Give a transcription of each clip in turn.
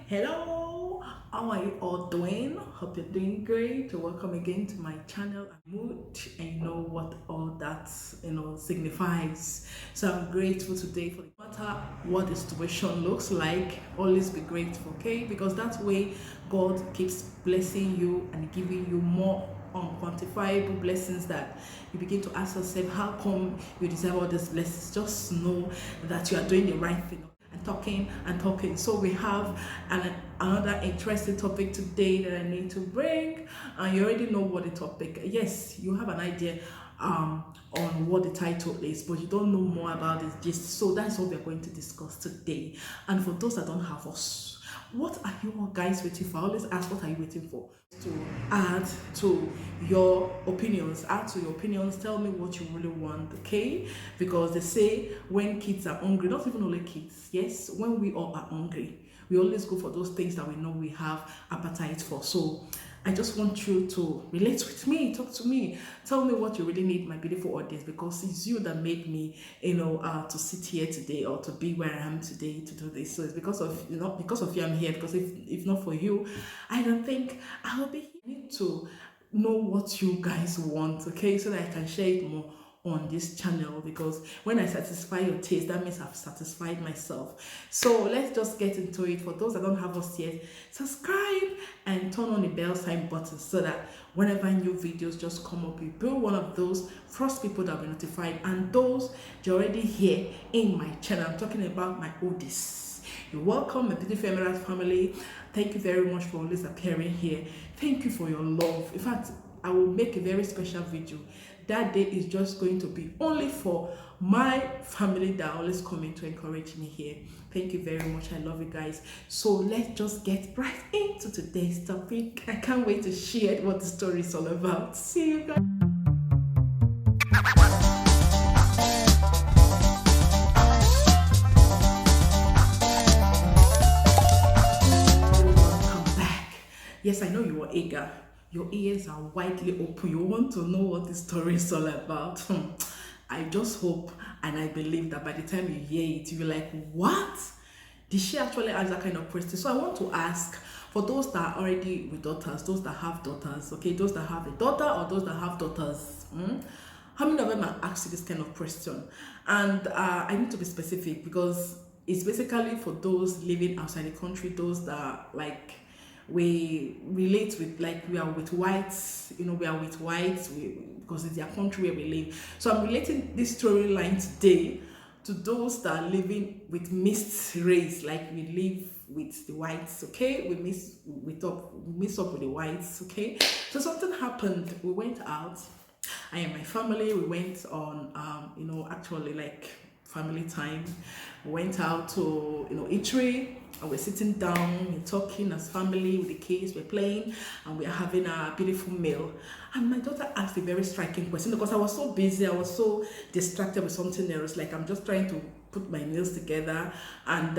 Hello, how are you all doing? Hope you're doing great. Welcome again to my channel Mood, and you know what all that signifies. So I'm grateful today for no matter what the situation looks like, always be grateful, okay? Because that way God keeps blessing you and giving you more unquantifiable blessings that you begin to ask yourself, how come you deserve all these blessings? Just know that you are doing the right thing and talking. So we have another interesting topic today that I need to bring. And you already know what the topic. Yes, you have an idea on what the title is, but you don't know more about this gist. So that's what we're going to discuss today. And for those that don't have us, what are you all guys waiting for? I always ask, what are you waiting for? To add to your opinions, tell me what you really want, okay? Because they say when kids are hungry, not even only kids, yes, when we all are hungry, we always go for those things that we know we have appetite for. So I just want you to relate with me, talk to me, tell me what you really need, my beautiful audience, because it's you that made me, to sit here today or to be where I am today to do this. So it's because of because of you I'm here. Because if not for you, I don't think I'll be here. I need to know what you guys want, okay, so that I can share it more on this channel, because when I satisfy your taste, that means I've satisfied myself. So let's just get into it. For those that don't have us yet, subscribe and turn on the bell sign button so that whenever new videos just come up, you be one of those first people that will be notified. And those you're already here in my channel, I'm talking about my oldies. You're welcome, my beautiful Emerald family. Thank you very much for always appearing here. Thank you for your love. In fact, I will make a very special video. That day is just going to be only for my family that always coming to encourage me here. Thank you very much. I love you guys. So let's just get right into today's topic. I can't wait to share what the story is all about. See you guys. Welcome back. Yes, I know you are eager. Your ears are widely open. You want to know what this story is all about. I just hope and I believe that by the time you hear it, you're like, what? Did she actually ask that kind of question? So I want to ask, for those that are already with daughters, those that have daughters, okay, those that have a daughter or those that have daughters, how many of them are asked this kind of question? And I need to be specific because it's basically for those living outside the country, those that like we relate with, like we are with whites, we are with whites because it's their country where we live. So I'm relating this storyline today to those that are living with mixed race, like we live with the whites, okay? We mix up with the whites, okay? So something happened. We went out. I and my family, we went on actually like family time. We went out to eatery, and we're sitting down, we're talking as family with the kids, we're playing, and we're having a beautiful meal. And my daughter asked a very striking question because I was so busy, I was so distracted with something else. Like I'm just trying to put my meals together and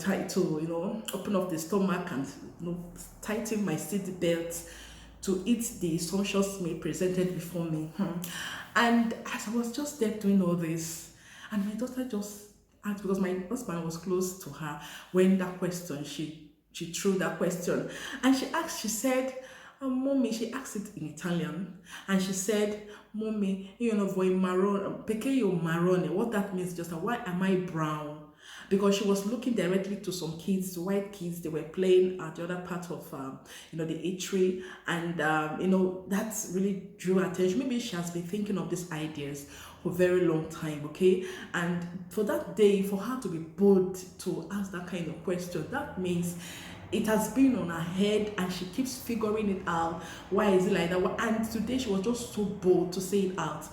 try to open up the stomach and tighten my seat belt to eat the sumptuous meal presented before me. And as I was just there doing all this, and my daughter just asked, because my husband was close to her when that question, she threw that question. And she said, Mommy, she asked it in Italian. And she said, Mommy, voi marrone, perché io marrone? What that means, just why am I brown? Because she was looking directly to some kids, white kids, they were playing at the other part of the eatery, and that really drew her attention. Maybe she has been thinking of these ideas for a very long time, okay? And for that day, for her to be bold to ask that kind of question, that means it has been on her head and she keeps figuring it out. Why is it like that? And today she was just so bold to say it out.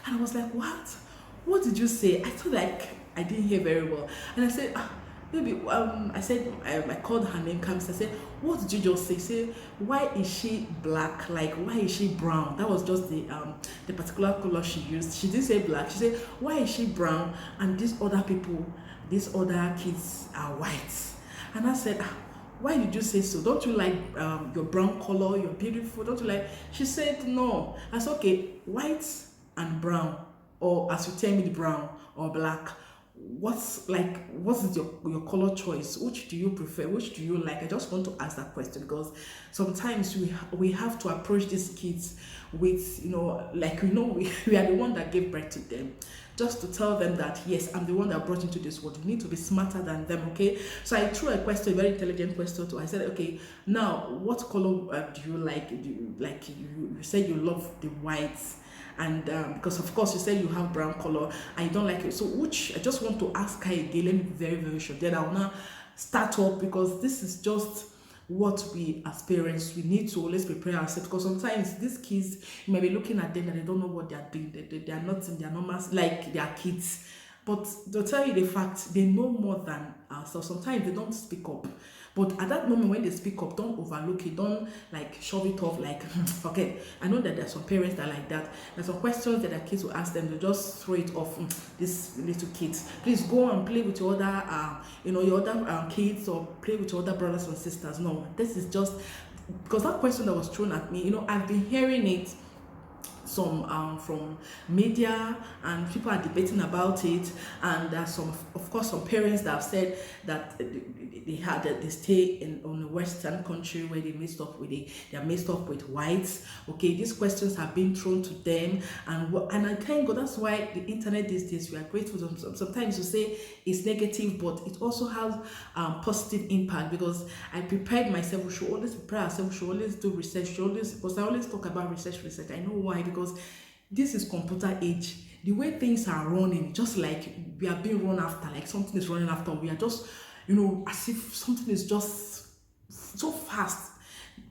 And I was like, what did you say? I feel like I didn't hear very well. And I said, maybe I said, I called her name, comes. I said, what did you just say? Say, why is she black? Like, why is she brown? That was just the particular color she used. She didn't say black. She said, why is she brown? And these other kids are white. And I said, why did you say so? Don't you like your brown color? You're beautiful. Don't you like? She said, no. I said, okay, white and brown, or as you tell me, the brown or black. what is your color choice? Which do you prefer? Which do you like? I just want to ask that question because sometimes we have to approach these kids with, we are the one that gave birth to them, just to tell them that yes, I'm the one that brought into this world. You need to be smarter than them, okay? So I threw a question, a very intelligent question to her. I said, okay, now what color do you like? Do you like, you said you love the whites, and because of course you said you have brown color and you don't like it. So which, I just want to ask her again. Let me be very, very sure. Then I'll now start up, because this is just what we as parents, we need to always prepare ourselves, because sometimes these kids, you might be looking at them and they don't know what they are doing. They are not in their normal, like they are kids, but they'll tell you the fact, they know more than us. So sometimes they don't speak up, but at that moment when they speak up, don't overlook it, don't like shove it off like forget. I know that there's some parents that are like that. There's some questions that their kids will ask them, they just throw it off. This little kids, please go and play with your other your other kids, or play with your other brothers and sisters. No, this is just because that question that was thrown at me, I've been hearing it from media, and people are debating about it, and there are some parents that have said that they stay on a Western country where they are mixed up with whites. Okay, these questions have been thrown to them, and I thank God. That's why the internet these days, we are grateful. Sometimes you say it's negative, but it also has positive impact, because I prepared myself. We should always prepare ourselves. We should always do research. Because I always talk about research. I know why, because this is computer age. The way things are running, just like we are being run after, like something is running after. We are just, as if something is just so fast.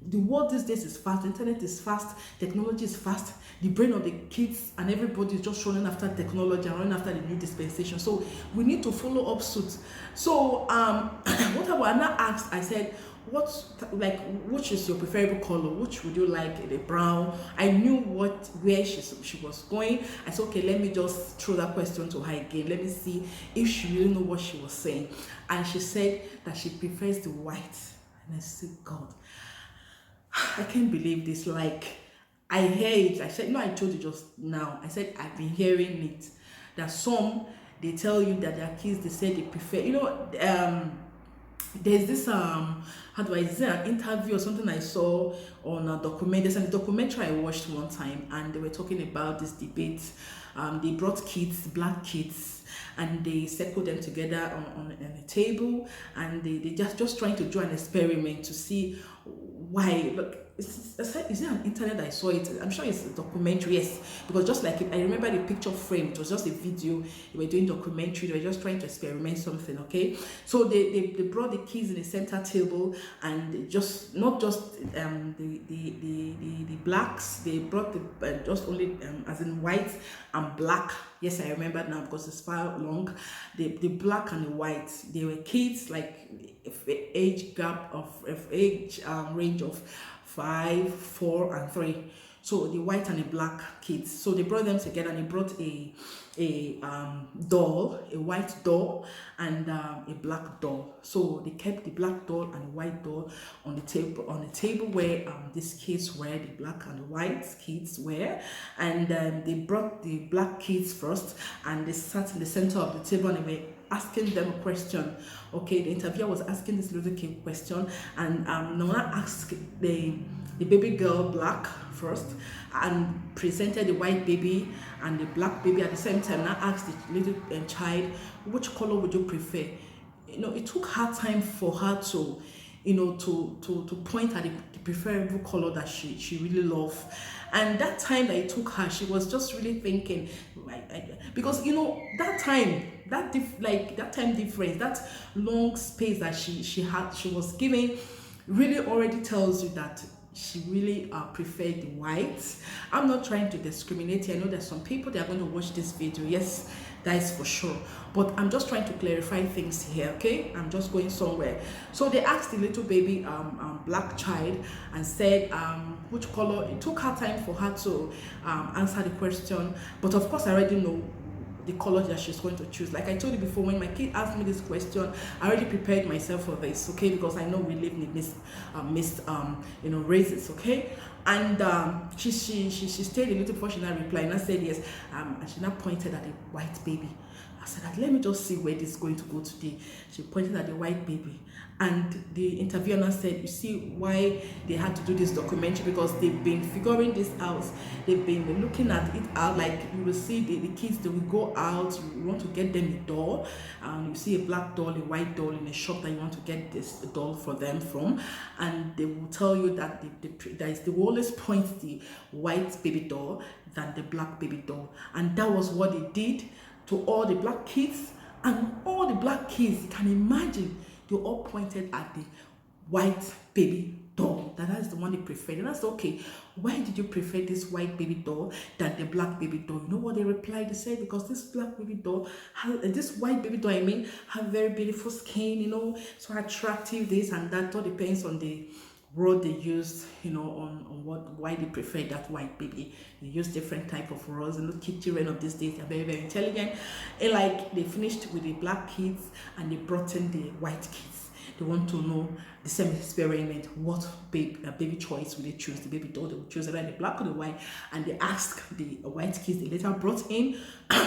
The world these days is fast. The internet is fast. Technology is fast. The brain of the kids and everybody is just running after technology and running after the new dispensation. So we need to follow up suit. So what I now asked, I said, which is your preferable color? Which would you like? The brown? I knew where she was going. I said, okay, let me just throw that question to her again. Let me see if she really know what she was saying. And she said that she prefers the white. And I said, God, I can't believe this. Like, I hear it. I said, no, I told you just now. I said, I've been hearing it. That some, they tell you that their kids, they say they prefer, there's this how do I say, an interview or something I saw on a documentary. There's a documentary I watched one time, and they were talking about this debate. They brought kids, black kids, and they circled them together on a table, and they just trying to do an experiment to see why. Look, is it on internet I saw it? I'm sure it's a documentary, yes, because just like I remember the picture frame, it was just a video. They were doing documentary, they were just trying to experiment something, okay? So they brought the kids in the center table, and just not just the blacks, they brought just only as in white and black. Yes, I remember now because it's far long. The black and the white, they were kids like age gap of age range of 5, 4, and 3. So the white and the black kids. So they brought them together, and they brought a doll, a white doll, and a black doll. So they kept the black doll and the white doll on the table where these kids were, the black and the white kids were, and they brought the black kids first, and they sat in the center of the table, and they were asking them a question. Okay, the interviewer was asking this little kid question, and Nona asked the baby girl black first, and presented the white baby and the black baby at the same time. Now asked the little child, which color would you prefer? It took her time for her to to point at the preferable color that she really loved. And that time that it took her, she was just really thinking, because that time, that time difference, that long space that she was giving, really already tells you that she really preferred the white. I'm not trying to discriminate here. I know there's some people that are going to watch this video. Yes, that is for sure. But I'm just trying to clarify things here, okay? I'm just going somewhere. So they asked the little baby black child and said which color. It took her time for her to answer the question, but of course I already know the color that she's going to choose. Like I told you before, when my kid asked me this question, I already prepared myself for this, okay? Because I know we live in mixed races, okay? And she stayed a little before she now replied, and I said yes. And she now pointed at the white baby, I said that let me just see where this is going to go today. She pointed at the white baby. And the interviewer said, you see why they had to do this documentary, because they've been figuring this out. They've been looking at it out, like you will see the kids, they will go out, you want to get them a doll, and you see a black doll, a white doll in a shop that you want to get this doll for them from, and they will tell you that they will always point the white baby doll than the black baby doll. And that was what they did to all the black kids, and all the black kids, you can imagine, they all pointed at the white baby doll. That's the one they preferred. And I said, okay, why did you prefer this white baby doll than the black baby doll? You know what they replied? They said, because this black baby doll, this white baby doll, have very beautiful skin, so attractive, this and that. It all depends on the word they used, on why they prefer that white baby. They use different type of rods, and the children of these days are very, very intelligent. And like they finished with the black kids and they brought in the white kids. They want to know the same experiment. What baby choice will they choose? The baby doll, they will choose either the black or the white. And they asked the white kids, they later brought in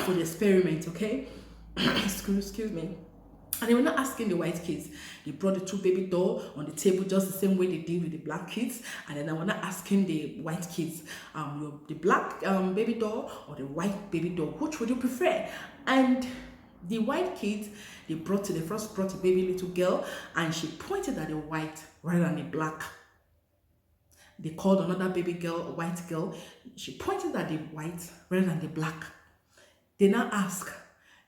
for the experiment, okay? excuse me. And they were not asking the white kids. They brought the two baby doll on the table just the same way they did with the black kids. And then they were not asking the white kids, the black baby doll or the white baby doll, which would you prefer? And the white kids, they first brought a baby little girl, and she pointed at the white rather than the black. They called another baby girl, a white girl. She pointed at the white rather than the black. They now ask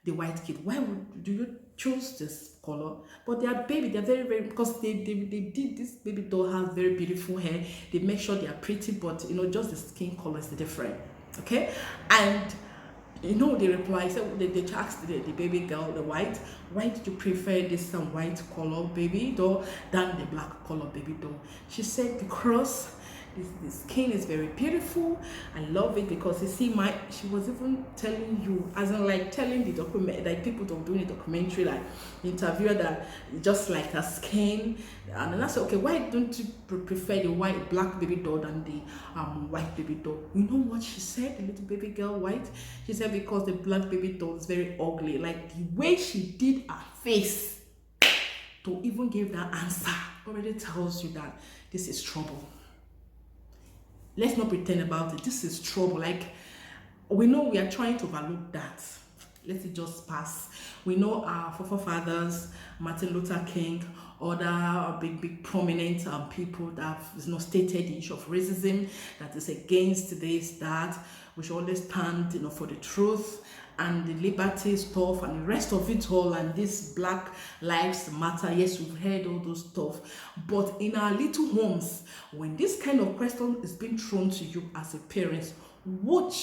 the white kid, why do you choose this color? But they are baby, they're very, very, because they did, this baby doll has very beautiful hair. They make sure they are pretty, but just the skin color is different, okay? And they reply, so they asked the baby girl, the white, why did you prefer this white color baby doll than the black color baby doll? She said, because the skin is very beautiful. I love it because you see she was even telling you, as in like telling the document, like people don't do the documentary, like the interviewer, that just like her skin. And then I said, okay, why don't you prefer the black baby doll than the white baby doll? You know what she said, the little baby girl, white? She said, because the black baby doll is very ugly. Like the way she did her face to even give that answer already tells you that this is trouble. Let's not pretend about it. This is trouble. Like, we know we are trying to overlook that. Let it just pass. We know our forefathers, Martin Luther King, other big prominent people that have stated the issue of racism, that is against this, that we should always stand for the truth and the liberty stuff and the rest of it all, and this Black Lives Matter. Yes, we've heard all those stuff, but in our little homes, when this kind of question is being thrown to you as a parent, what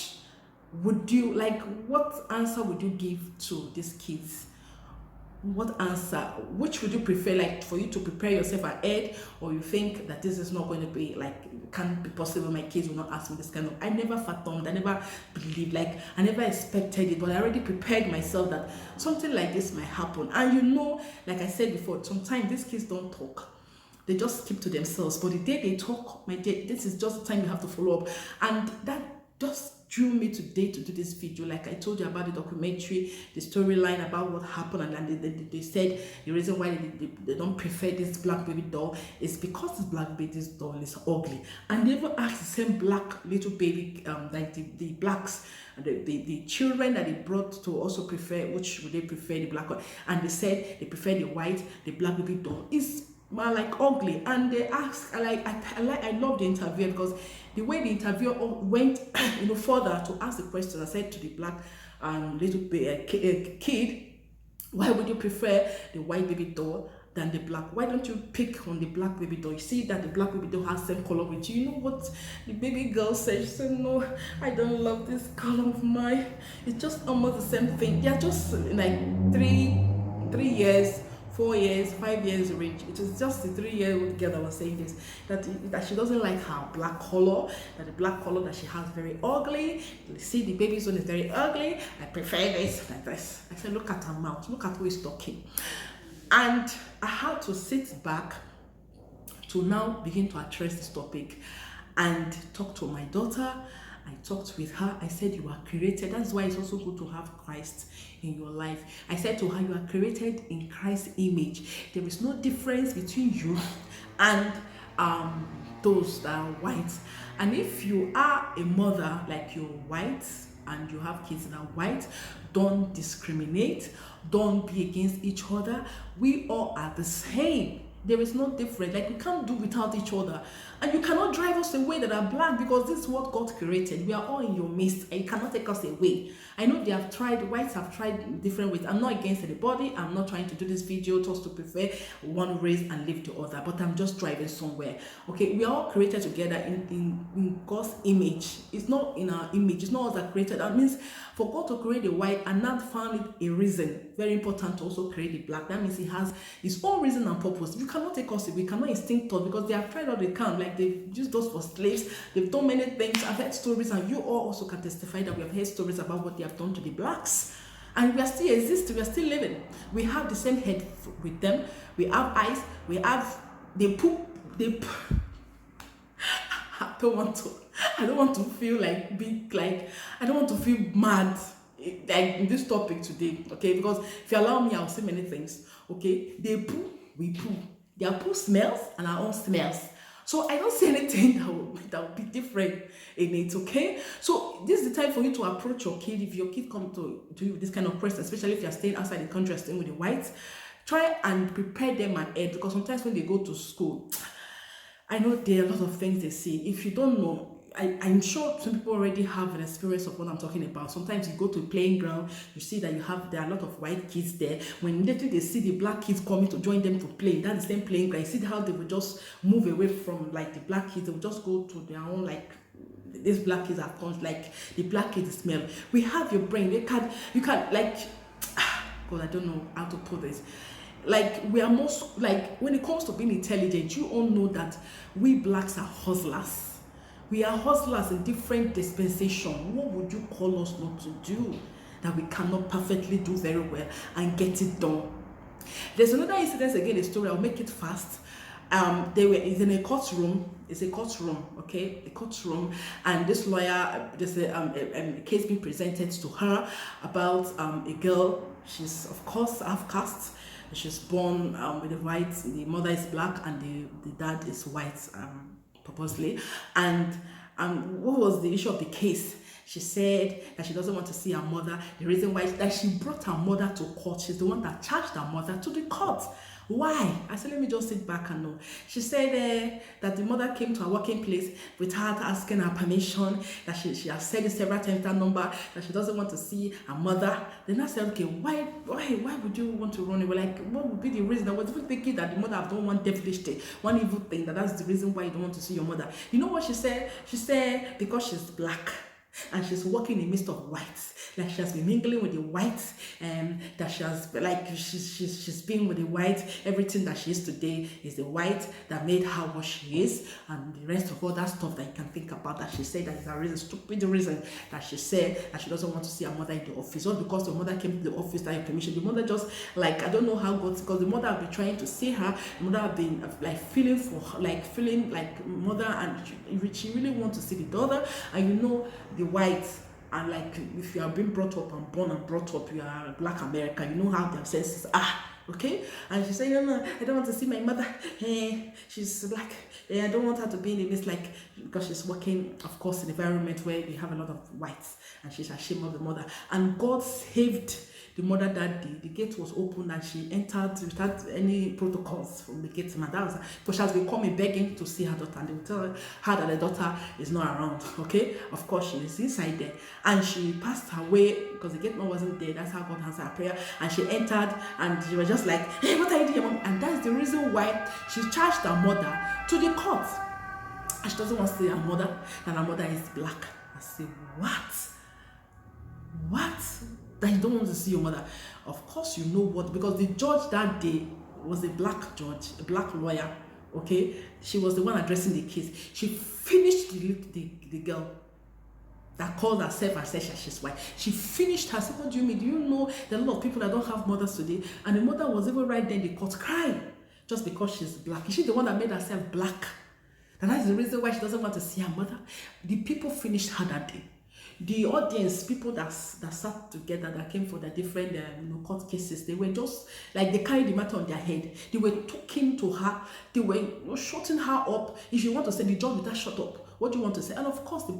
answer would you give to these kids? What answer, which would you prefer, like for you to prepare yourself ahead, or you think that this is not going to be, like, can't be possible, my kids will not ask me this kind of, I never fathomed, I never believed, like I never expected it, but I already prepared myself that something like this might happen. And like I said before, sometimes these kids don't talk, they just keep to themselves, but the day they talk, my dear, this is just the time you have to follow up. And that just drew me today to do this video. Like I told you about the documentary, the storyline about what happened, and they said the reason why they don't prefer this black baby doll is because this black baby doll is ugly. And they even asked the same black little baby, like the blacks, the children that they brought to also prefer, which would they prefer, the black one, and they said they prefer the white. The black baby doll is like ugly. And they asked, I love the interview, because the way the interviewer went further to ask the question, I said to the black little kid, why would you prefer the white baby doll than the black? Why don't you pick on the black baby doll? You see that the black baby doll has the same color with you. You know what the baby girl said? She said, no, I don't love this color of mine. It's just almost the same thing. They're just like 3 years, 4 years, 5 years range. It was just the 3-year-old girl that was saying this, that she doesn't like her black color, that the black color that she has very ugly. You see, the baby's one is very ugly. I prefer this, like this. I said, look at her mouth, look at who is talking. And I had to sit back to now begin to address this topic and talk to my daughter I talked with her. I said, you are created. That's why it's also good to have Christ in your life. I said to her, you are created in Christ's image. There is no difference between you and those that are white. And if you are a mother, like you're white and you have kids that are white, don't discriminate. Don't be against each other. We all are the same. There is no difference. Like, we can't do without each other. And you cannot drive us away that are black, because this is what God created. We are all in your midst, and you cannot take us away. I know they have tried, whites have tried different ways. I'm not against anybody. I'm not trying to do this video just to prefer one race and leave the other, but I'm just driving somewhere. Okay, we are all created together in God's image. It's not in our image. It's not us that created. That means for God to create the white and not found it a reason, very important to also create the black. That means he has his own reason and purpose. You cannot take us away. We cannot instinct us, because they have tried all they can. Like, they've used us for slaves. They've done many things. I've heard stories, and you all also can testify that we have heard stories about what they have done to the blacks. And we are still existing. We are still living. We have the same head with them. We have eyes. We have, they poop. I don't want to feel like big, like, I don't want to feel mad like in this topic today, okay? Because if you allow me, I'll say many things, okay? They poo, we poo. Their poo smells and our own smells. So I don't see anything that will be different in it, okay? So this is the time for you to approach your kid. If your kid comes to you with this kind of question, especially if you're staying outside the country, staying with the whites, try and prepare them ahead, because sometimes when they go to school, I know there are a lot of things they see. If you don't know, I'm sure some people already have an experience of what I'm talking about. Sometimes you go to a playing ground, you see that there are a lot of white kids there. When later they see the black kids coming to join them to play, that's the same playing ground. You see how they will just move away from, like, the black kids. They will just go to their own, like, these black kids are called, like, the black kids smell. We have your brain. You can like, God, I don't know how to put this. Like, we are most, like, when it comes to being intelligent, you all know that we blacks are hustlers. We are hustlers in different dispensation. What would you call us not to do that we cannot perfectly do very well and get it done? There's another incident, again, a story. I'll make it fast. They were in a courtroom. It's a courtroom, okay? A courtroom, and this lawyer, there's a case being presented to her about a girl. She's, of course, half caste. She's born with a white. The mother is black and the dad is white, purposely. And what was the issue of the case? She said that she doesn't want to see her mother. The reason why is that she brought her mother to court. She's the one that charged her mother to the court. Why? I said, let me just sit back and know. She said that the mother came to her working place without asking her permission, that she has said it several times, that number, that she doesn't want to see her mother. Then I said, okay, why would you want to run away? Like, what would be the reason? I was even thinking that the mother have done one devilish thing, one evil thing, that's the reason why you don't want to see your mother. You know what she said? She said, because she's black and she's walking in the midst of whites, like she has been mingling with the whites, that she has, like, she's been with the whites. Everything that she is today is the white that made her what she is, and the rest of all that stuff that you can think about, that she said that is a reason, stupid reason, that she said that she doesn't want to see her mother in the office. Not because the mother came to the office without permission. The mother just, like, I don't know how God, because the mother have been trying to see her. The mother have been like feeling like mother, and she really want to see the daughter. And you know, the white, and like, if you have been brought up and born and brought up, you are Black American, you know how their senses are, okay? And she said, no, I don't want to see my mother. She's black. I don't want her to be in the midst, like, because she's working, of course, in an environment where they have a lot of whites, and she's ashamed of the mother. And God saved the mother that day. The gate was open and she entered without any protocols from the gate man. That was, because she has been coming begging to see her daughter, and they will tell her that the daughter is not around. Okay, of course she is inside there, and she passed her way because the gate man wasn't there. That's how God answered her prayer. And she entered, and she was just like, hey, what are you doing, mom? And that's the reason why she charged her mother to the court, and she doesn't want to see her mother, and her mother is black. I say, what? That you don't want to see your mother? Of course you know what, because the judge that day was a black judge, a black lawyer, okay? She was the one addressing the case. She finished the girl that called herself and said she's white. She finished her. Said, what do you mean? Do you know there are a lot of people that don't have mothers today? And the mother was even right there in the court crying just because she's black. Is she the one that made herself black? And that's the reason why she doesn't want to see her mother. The people finished her that day. The audience, people that sat together, that came for the different court cases, they were just like, they carried the matter on their head. They were talking to her. They were shutting her up. If you want to say the judge better shut up, what do you want to say? And of course, the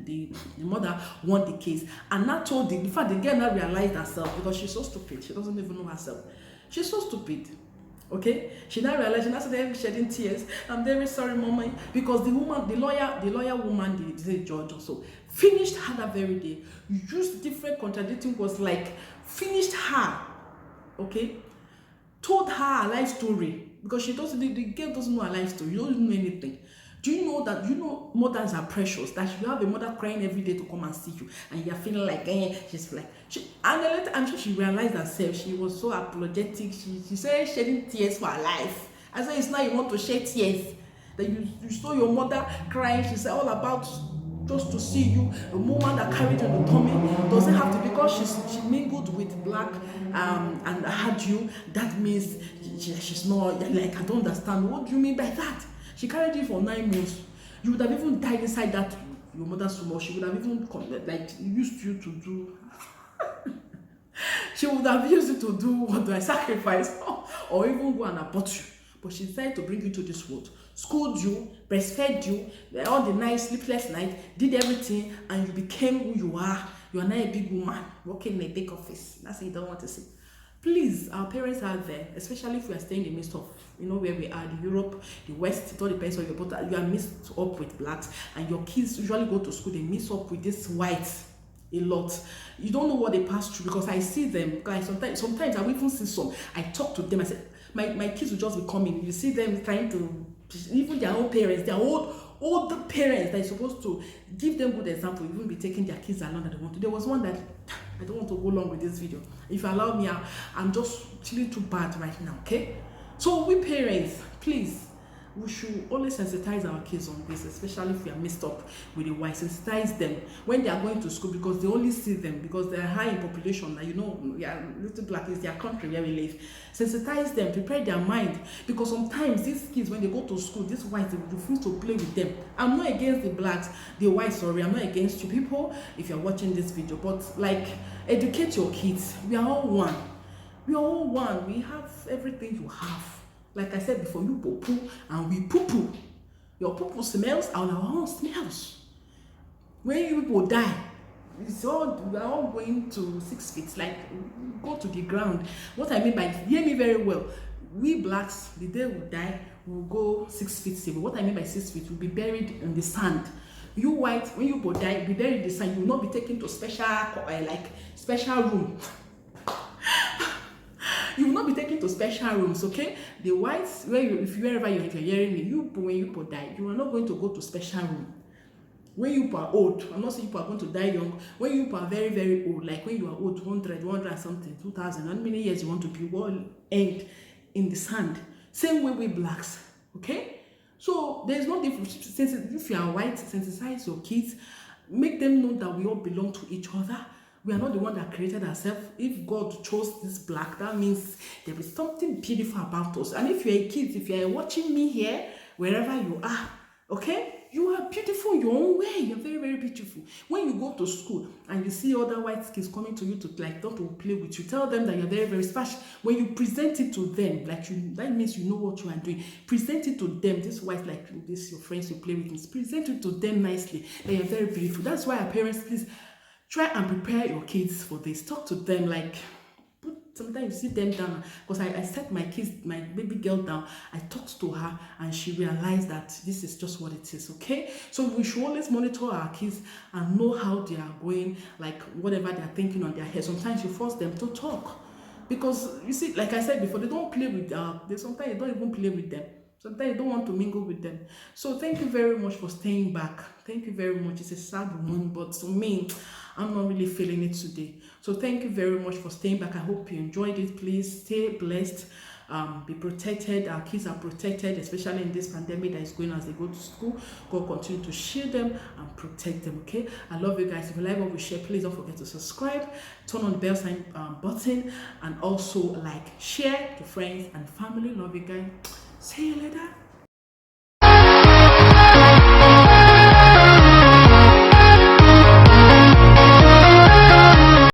the mother won the case. And now told in fact, the girl now realized herself, because she's so stupid. She doesn't even know herself. She's so stupid. Okay, she now realized, she now started shedding tears. I'm very sorry, mama, because the woman, the lawyer woman, the judge also finished her that very day. Used different contradicting words, like finished her. Okay, told her a life story, because she doesn't. The girl doesn't know her life story. You don't know anything. Do you know that mothers are precious? That you have a mother crying every day to come and see you, and you're feeling like, she's like, and then later, I'm sure she realized herself. She was so apologetic. She started shedding tears for her life. I said, it's not you want to shed tears. That you saw your mother crying. She said all about just to see you, a woman that carried you in the tummy. Doesn't have to, because she mingled with black and had you. That means she's not like, I don't understand. What do you mean by that? She carried you for 9 months. You would have even died inside that your mother's womb. She would have even used you to do. She would have used you to do what do I sacrifice, or even go and abort you. But she decided to bring you to this world, schooled you, breastfed you, all the night, sleepless night, did everything, and you became who you are. You are now a big woman working in a big office. That's what you don't want to see. Please, our parents out there, especially if we are staying in the midst of, where we are, the Europe, the West, it all depends on your brother. You are mixed up with blacks, and your kids usually go to school, they mix up with this whites a lot. You don't know what they pass through, because I see them, guys, sometimes I will even see some. I talk to them, I say, my kids will just be coming. You see them trying to, even their own parents, their older parents that are supposed to give them good example, even be taking their kids along that they want to. There was one that, I don't want to go long with this video. If you allow me, I'm just feeling too bad right now, okay? So we parents, please, we should always sensitize our kids on this, especially if we are messed up with the white. Sensitize them when they are going to school, because they only see them, because they are high in population. Little black is their country where we live. Sensitize them, prepare their mind, because sometimes these kids, when they go to school, these whites, they refuse to play with them. I'm not against the blacks, the whites, sorry, I'm not against you people if you're watching this video, but educate your kids. We are all one. We are all one. We have everything you have. Like I said before, you poo-poo and we poo-poo. Your poo-poo smells and our own smells. When you people die, we're all going to 6 feet, go to the ground. What I mean by, hear me very well, we blacks, the day we die, we'll go 6 feet stable. What I mean by 6 feet, we'll be buried in the sand. You white, when you both die, be buried in the sand. You will not be taken to special room. You will not be taken to special rooms, okay? The whites, wherever you're hearing me, when you die, you are not going to go to special room. When you are old, I'm not saying you are going to die young. When you are very, very old, like when you are old, 100 something, 2000, how many years you want to be, will end in the sand. Same way with blacks, okay? So there's no difference. If you are white, sensitize your kids, make them know that we all belong to each other. We are not the one that created ourselves. If God chose this black, that means there is something beautiful about us. And if you're a kid, if you're watching me here, wherever you are, okay, you are beautiful in your own way. You're very, very beautiful. When you go to school and you see other white kids coming to you to not to play with you, tell them that you're very, very special. When you present it to them, that means you know what you are doing. Present it to them. This white, this your friends you play with, present it to them nicely. That you're very beautiful. That's why our parents, please, try and prepare your kids for this. Talk to them, sometimes you sit them down, because I set my baby girl down. I talked to her and she realized that this is just what it is, okay? So we should always monitor our kids and know how they are going, whatever they are thinking on their head. Sometimes you force them to talk, because you see, like I said before, they don't play with sometimes you don't even play with them. Sometimes you don't want to mingle with them. So thank you very much for staying back. Thank you very much. It's a sad one, but to me, I'm not really feeling it today. So thank you very much for staying back. I hope you enjoyed it. Please stay blessed. Be protected. Our kids are protected, especially in this pandemic that is going as they go to school. God continue to shield them and protect them, okay? I love you guys. If you like what we share, please don't forget to subscribe, turn on the bell sign button, and also share to friends and family. Love you guys. See you later.